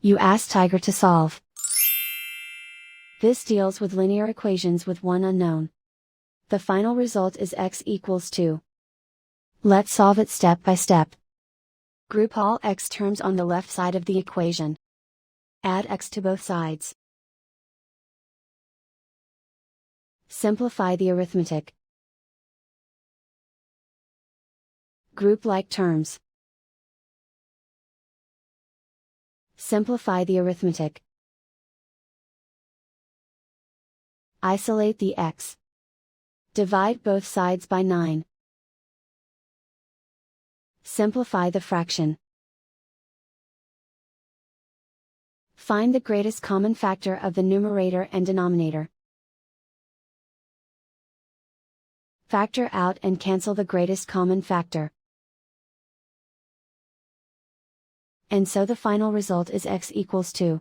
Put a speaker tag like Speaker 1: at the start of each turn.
Speaker 1: You ask Tiger to solve. This deals with linear equations with one unknown. The final result is x equals 2. Let's solve it step by step. Group all x terms on the left side of the equation. Add x to both sides. Simplify the arithmetic. Group like terms. Simplify the arithmetic. Isolate the x. Divide both sides by 9. Simplify the fraction. Find the greatest common factor of the numerator and denominator. Factor out and cancel the greatest common factor. And so the final result is x equals 2.